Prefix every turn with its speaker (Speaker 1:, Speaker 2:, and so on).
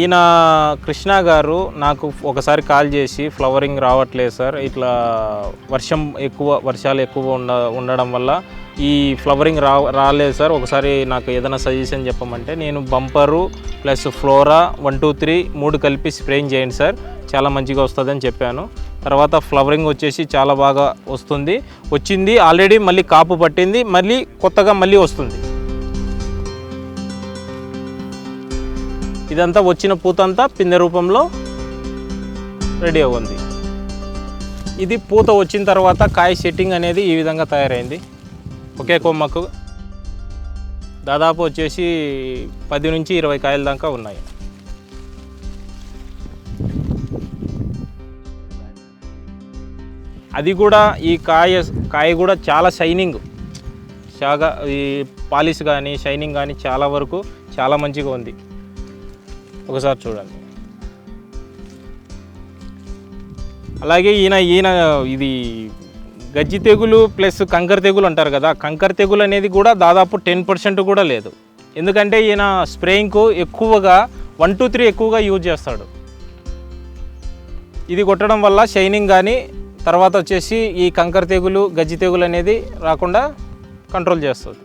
Speaker 1: ఈయన కృష్ణ గారు నాకు ఒకసారి కాల్ చేసి ఫ్లవరింగ్ రావట్లేదు సార్, ఇట్లా వర్షాలు ఎక్కువ ఉండడం వల్ల ఈ ఫ్లవరింగ్ రాలేదు సార్, ఒకసారి నాకు ఏదైనా సజెషన్ చెప్పమంటే నేను బంపరు ప్లస్ ఫ్లోరా 1 2 3 3 కలిపి స్ప్రేయింగ్ చేయండి సార్, చాలా మంచిగా వస్తుందని చెప్పాను. తర్వాత ఫ్లవరింగ్ వచ్చేసి చాలా బాగా వచ్చింది ఆల్రెడీ, మళ్ళీ కాపు పట్టింది, మళ్ళీ కొత్తగా మళ్ళీ వస్తుంది. ఇదంతా వచ్చిన పూతంతా పిందె రూపంలో రెడీ అవుతుంది. ఇది పూత వచ్చిన తర్వాత కాయ సెట్టింగ్ అనేది ఈ విధంగా తయారైంది. ఒకే కొమ్మకు దాదాపు వచ్చేసి 10 నుంచి 20 కాయల దాకా ఉన్నాయి. అది కూడా ఈ కాయ కూడా చాలా షైనింగ్, ఈ పాలిష్ కానీ షైనింగ్ కానీ చాలా వరకు చాలా మంచిగా ఉంది. ఒకసారి చూడండి. అలాగే ఈయన ఇది గజ్జి తెగులు ప్లస్ కంకర తెగులు అంటారు కదా, కంకర తెగులు అనేది కూడా దాదాపు 10% కూడా లేదు. ఎందుకంటే ఈయన స్ప్రేయింగ్కు ఎక్కువగా 1 2 3 ఎక్కువగా యూజ్ చేస్తాడు. ఇది కొట్టడం వల్ల షైనింగ్ కానీ తర్వాత వచ్చేసి ఈ కంకర తెగులు గజ్జి తెగులు అనేది రాకుండా కంట్రోల్ చేస్తుంది.